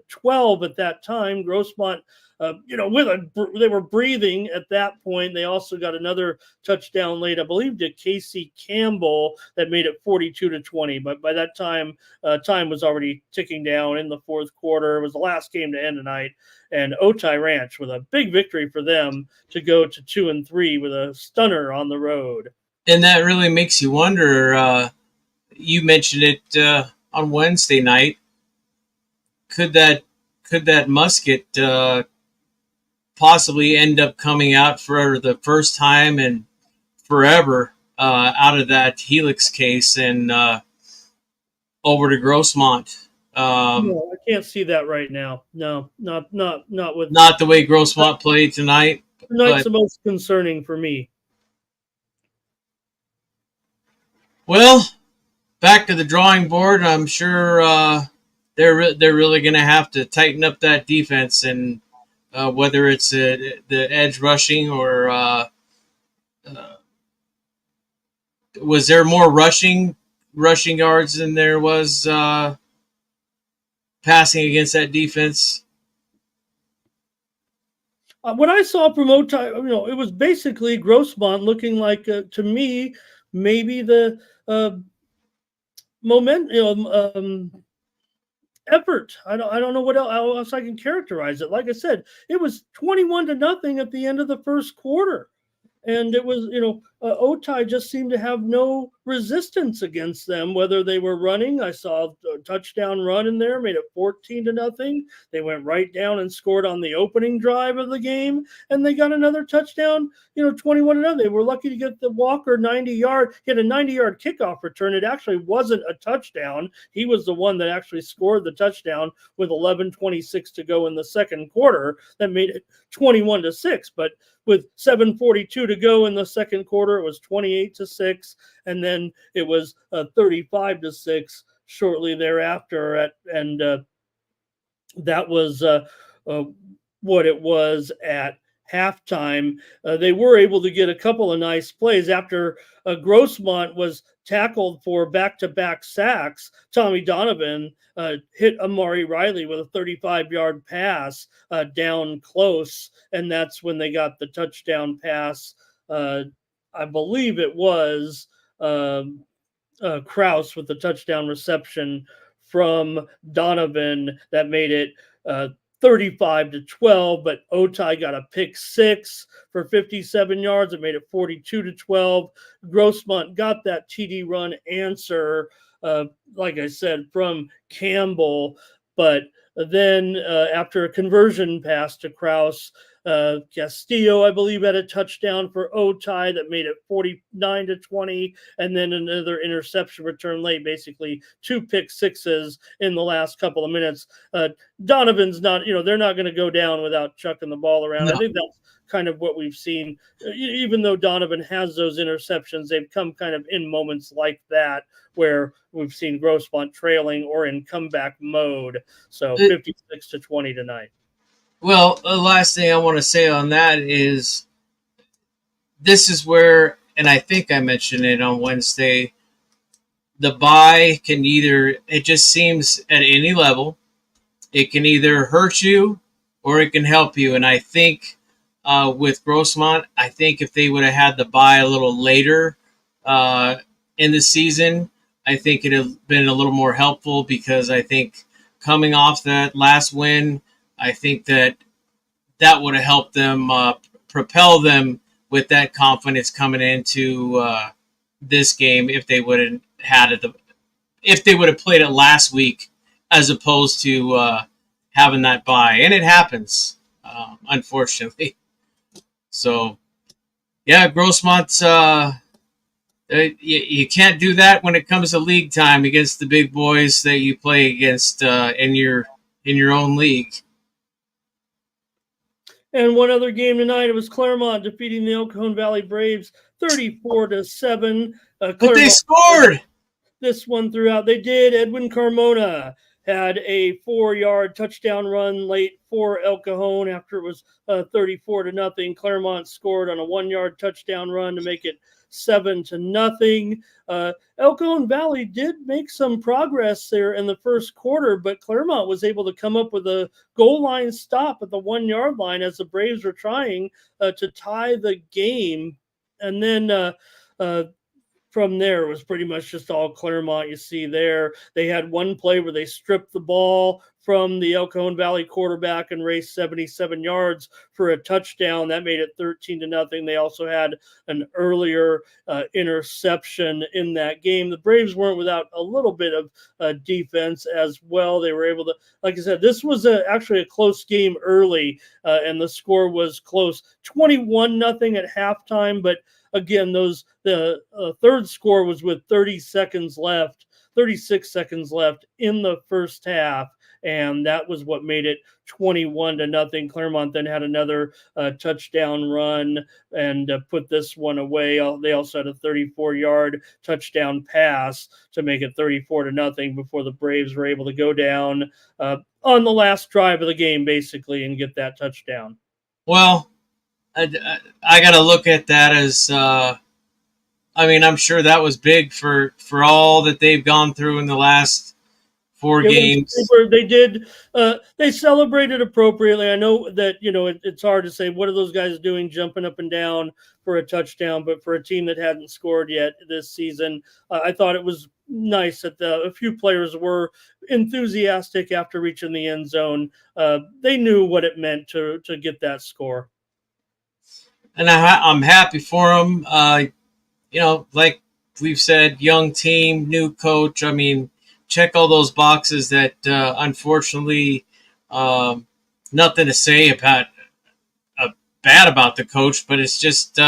12 at that time. Grossmont, they were breathing at that point. They also got another touchdown late, I believe, to Casey Campbell that made it 42 to 20. But by that time, time was already ticking down in the fourth quarter. It was the last game to end tonight. And Otay Ranch with a big victory for them to go to 2-3 with a stunner on the road. And that really makes you wonder. You mentioned it on Wednesday night. Could that musket possibly end up coming out for the first time in forever out of that Helix case and over to Grossmont? No, I can't see that right now. No, not with not the way Grossmont played tonight. Tonight's the most concerning for me. Well, back to the drawing board. I'm sure they're really going to have to tighten up that defense, and whether it's the edge rushing or was there more rushing yards than there was passing against that defense? What I saw from Otay, it was basically Grossmont looking like, to me, maybe the effort. I don't know how else I can characterize it. Like I said, it was 21-0 at the end of the first quarter. And it was, Otay just seemed to have no resistance against them, whether they were running. I saw a touchdown run in there, made it 14-0. They went right down and scored on the opening drive of the game, and they got another touchdown, 21-0. They were lucky to get the Walker 90-yard, hit a 90-yard kickoff return. It actually wasn't a touchdown. He was the one that actually scored the touchdown with 11:26 to go in the second quarter. That made it 21-6, but with 7:42 to go in the second quarter, it was 28-6, and then it was 35-6 shortly thereafter. That was what it was at halftime. They were able to get a couple of nice plays after Grossmont was tackled for back-to-back sacks. Tommy Donovan hit Amari Riley with a 35-yard pass down close, and that's when they got the touchdown pass. I believe it was Krause with the touchdown reception from Donovan that made it 35-12, but Otay got a pick six for 57 yards. It made it 42-12. Grossmont got that TD run answer, like I said, from Campbell, but then after a conversion pass to Krause, Castillo, I believe, had a touchdown for Otay that made it 49-20, and then another interception return late, basically two pick sixes in the last couple of minutes. Donovan's not, they're not going to go down without chucking the ball around. No. I think that's kind of what we've seen. Even though Donovan has those interceptions, they've come kind of in moments like that where we've seen Grossmont trailing or in comeback mode. So 56-20 tonight. Well, the last thing I want to say on that is this is where, and I think I mentioned it on Wednesday, the bye can it just seems at any level, it can either hurt you or it can help you. And I think with Grossmont, I think if they would have had the bye a little later in the season, I think it would have been a little more helpful, because I think coming off that last win, I think that would have helped them propel them with that confidence coming into this game if they would have had it, if they would have played it last week as opposed to having that bye. And it happens, unfortunately. So, yeah, Grossmont's You can't do that when it comes to league time against the big boys that you play against in your own league. And one other game tonight, it was Claremont defeating the El Cajon Valley Braves 34-7. But they scored. This one throughout. They did. Edwin Carmona had a 4-yard touchdown run late for El Cajon after it was 34-0. Claremont scored on a 1-yard touchdown run to make it 7-0. El Cajon Valley did make some progress there in the first quarter, but Claremont was able to come up with a goal line stop at the 1-yard line as the Braves were trying to tie the game. And then from there, it was pretty much just all Claremont. You see there, they had one play where they stripped the ball from the El Cajon Valley quarterback and raced 77 yards for a touchdown. That made it 13-0. They also had an earlier interception in that game. The Braves weren't without a little bit of defense as well. They were able to, like I said, this was actually a close game early, and the score was close, 21-0 at halftime. But again, the third score was with 36 seconds left in the first half, and that was what made it 21-0. Claremont then had another touchdown run and put this one away. They also had a 34-yard touchdown pass to make it 34-0 before the Braves were able to go down on the last drive of the game, basically, and get that touchdown. Well, I got to look at that as, I'm sure that was big for all that they've gone through in the last 4 games. They celebrated appropriately. I know that, it's hard to say, what are those guys doing jumping up and down for a touchdown? But for a team that hadn't scored yet this season, I thought it was nice that a few players were enthusiastic after reaching the end zone. They knew what it meant to get that score. And I'm happy for them. Like we've said, young team, new coach. Check all those boxes that unfortunately nothing to say about bad about the coach, but it's just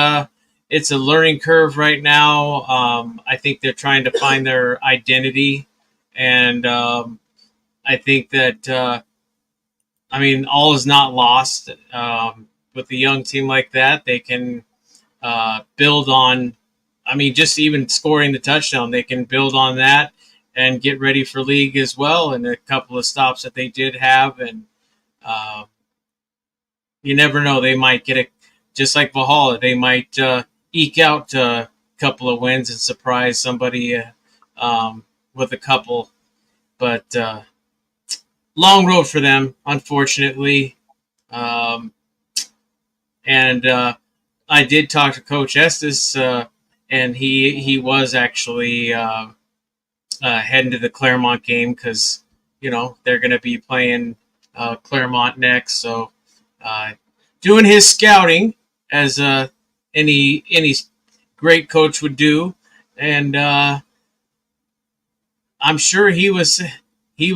it's a learning curve right now. I think they're trying to find their identity, and I think that all is not lost. With a young team like that, they can build on, just even scoring the touchdown, they can build on that and get ready for league as well. And a couple of stops that they did have. And you never know, they might get just like Valhalla, they might eke out a couple of wins and surprise somebody with a couple. But long road for them, unfortunately. And I did talk to Coach Estes, and he was actually heading to the Claremont game because, they're going to be playing Claremont next. So doing his scouting as any great coach would do. And I'm sure he was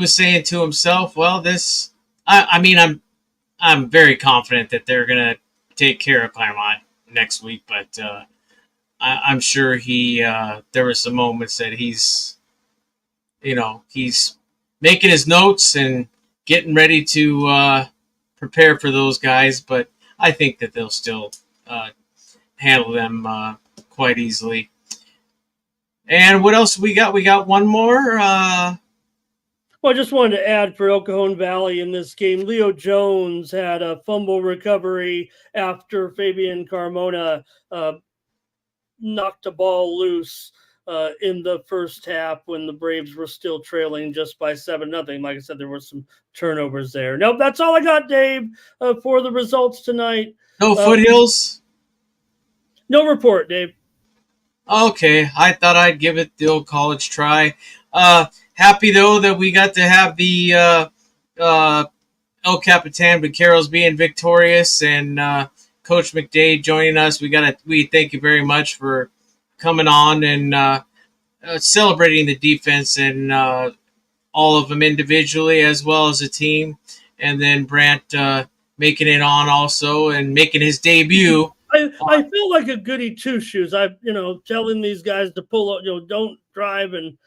saying to himself, well, I'm very confident that they're going to take care of Claremont next week, but I'm sure there were some moments that he's making his notes and getting ready to prepare for those guys, but I think that they'll still handle them quite easily. And what else we got? We got one more. Well, I just wanted to add for El Cajon Valley in this game, Leo Jones had a fumble recovery after Fabian Carmona knocked a ball loose in the first half when the Braves were still trailing just by 7-0. Like I said, there were some turnovers there. Nope, that's all I got, Dave, for the results tonight. No Foothills? No report, Dave. Okay, I thought I'd give it the old college try. Happy, though, that we got to have the El Capitan Vaqueros being victorious and Coach McDade joining us. We thank you very much for coming on and celebrating the defense and all of them individually as well as a team. And then Brant making it on also and making his debut. I feel like a goody two shoes. I telling these guys to pull up, don't drive, and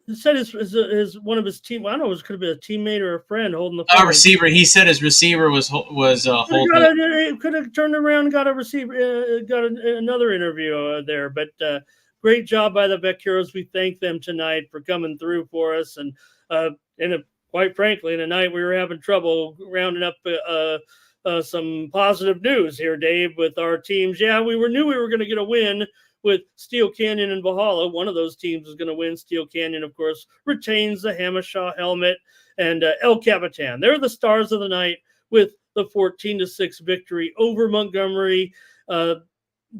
he said his one of his team. I don't know, it could have been a teammate or a friend holding the phone. Receiver. He said his receiver was holding. Could have turned around and got a receiver, got another interview there. But great job by the Vaqueros. We thank them tonight for coming through for us, and quite frankly, in a night we were having trouble rounding up some positive news here, Dave, with our teams. Yeah, we knew we were going to get a win with Steel Canyon and Valhalla. One of those teams is going to win. Steel Canyon, of course, retains the Hamishaw helmet, and El Capitan. They're the stars of the night with the 14-6 victory over Montgomery.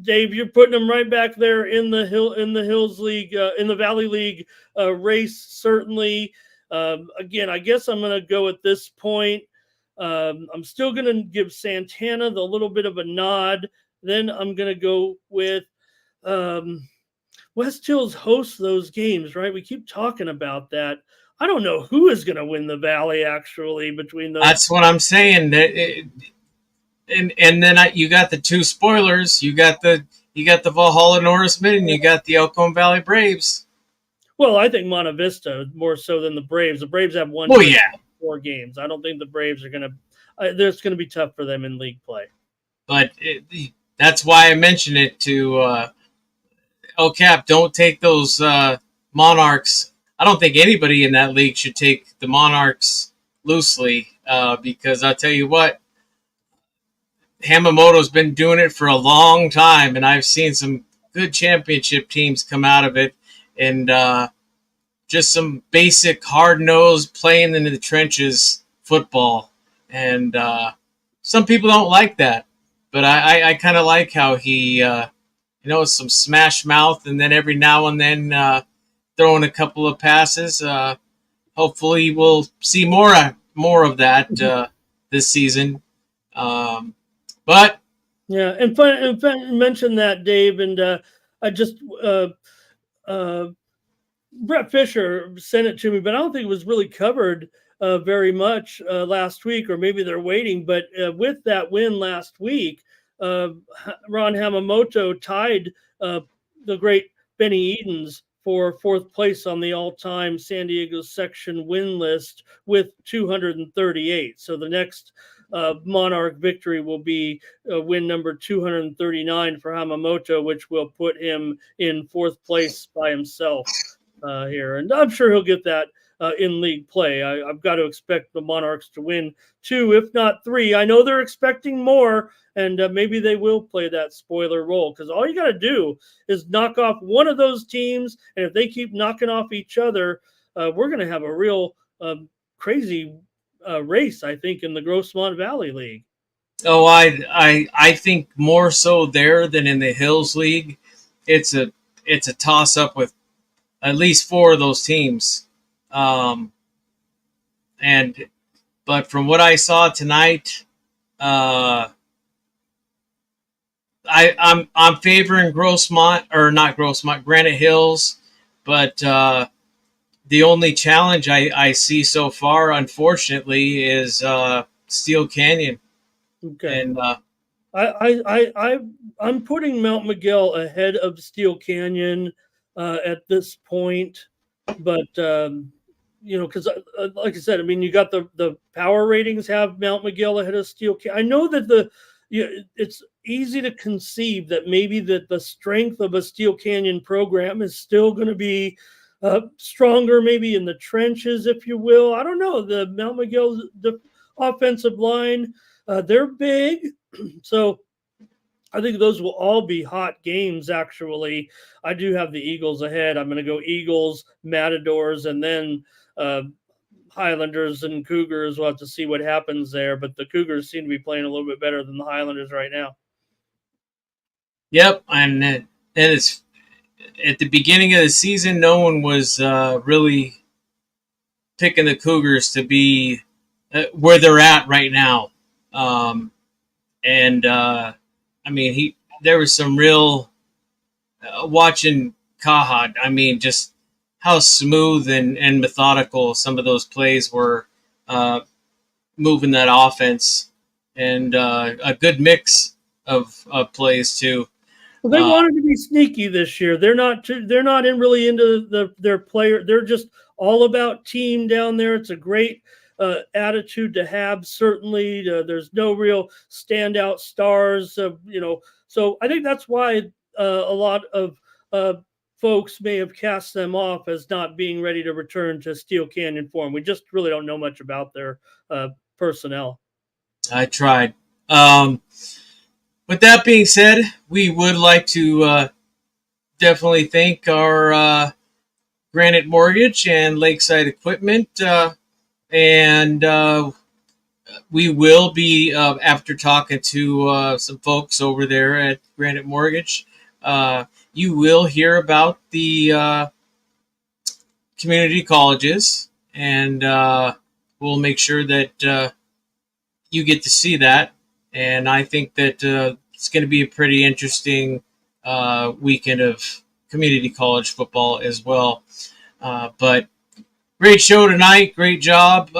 Dave, you're putting them right back there in the Hills League, in the Valley League race, certainly. Again, I guess I'm going to go at this point. I'm still going to give Santana the little bit of a nod. Then I'm going to go with West Hills hosts those games, right? We keep talking about that. I don't know who is going to win the Valley, actually, between those. That's what I'm saying. And then you got the two spoilers. You got the Valhalla Norsemen, and you got the Elkhorn Valley Braves. Well, I think Monte Vista more so than the Braves. The Braves have won 4 games. I don't think the Braves are going to. It's going to be tough for them in league play. But that's why I mentioned it to El Cap. Don't take those Monarchs. I don't think anybody in that league should take the Monarchs loosely because I'll tell you what, Hamamoto's been doing it for a long time, and I've seen some good championship teams come out of it, and just some basic hard-nosed playing into the trenches football. And some people don't like that, but I kind of like how he, some smash mouth, and then every now and then throwing a couple of passes. Hopefully, we'll see more of that this season. But yeah, and mention that, Dave, and I just Brett Fisher sent it to me, but I don't think it was really covered very much last week, or maybe they're waiting. But with that win last week, Ron Hamamoto tied the great Benny Edens for 4th place on the all-time San Diego section win list with 238. So the next Monarch victory will be win number 239 for Hamamoto, which will put him in 4th place by himself here. And I'm sure he'll get that in league play. I've got to expect the Monarchs to win 2, if not 3. I know they're expecting more, and maybe they will play that spoiler role, because all you got to do is knock off one of those teams, and if they keep knocking off each other, we're going to have a real crazy race, I think, in the Grossmont Valley League. Oh, I think more so there than in the Hills League. It's a toss up with at least 4 of those teams. But from what I saw tonight, I'm favoring Granite Hills, but the only challenge I see so far, unfortunately, is Steel Canyon. Okay. And I'm putting Mount Miguel ahead of Steel Canyon at this point, but because like I said, I mean, you got the power ratings have Mount Miguel ahead of Steel Canyon. I know that it's easy to conceive that maybe that the strength of a Steel Canyon program is still going to be stronger, maybe in the trenches, if you will. I don't know. The Mount Miguel offensive line, they're big, so I think those will all be hot games, actually. I do have the Eagles ahead. I'm going to go Eagles, Matadors, and then Highlanders and Cougars. We'll have to see what happens there, but the Cougars seem to be playing a little bit better than the Highlanders right now. Yep, and it's at the beginning of the season, no one was really picking the Cougars to be where they're at right now. I mean, there was some real watching Kahad. I mean, just how smooth and methodical some of those plays were moving that offense. and a good mix of plays too. Well, they wanted to be sneaky this year. They're not. They're not in really into their player. They're just all about team down there. It's a great attitude to have. Certainly, there's no real standout stars. So I think that's why a lot of folks may have cast them off as not being ready to return to Steel Canyon form. We just really don't know much about their personnel. I tried. With that being said, we would like to definitely thank our Granite Mortgage and Lakeside Equipment, and we will be after talking to some folks over there at Granite Mortgage. You will hear about the community colleges, and we'll make sure that you get to see that. And I think that it's going to be a pretty interesting weekend of community college football as well. But great show tonight. Great job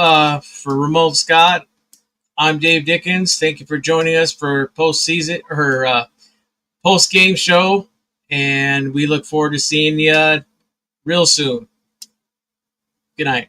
for Ramon Scott. I'm Dave Dickens. Thank you for joining us for post-season or post-game show. And we look forward to seeing you real soon. Good night.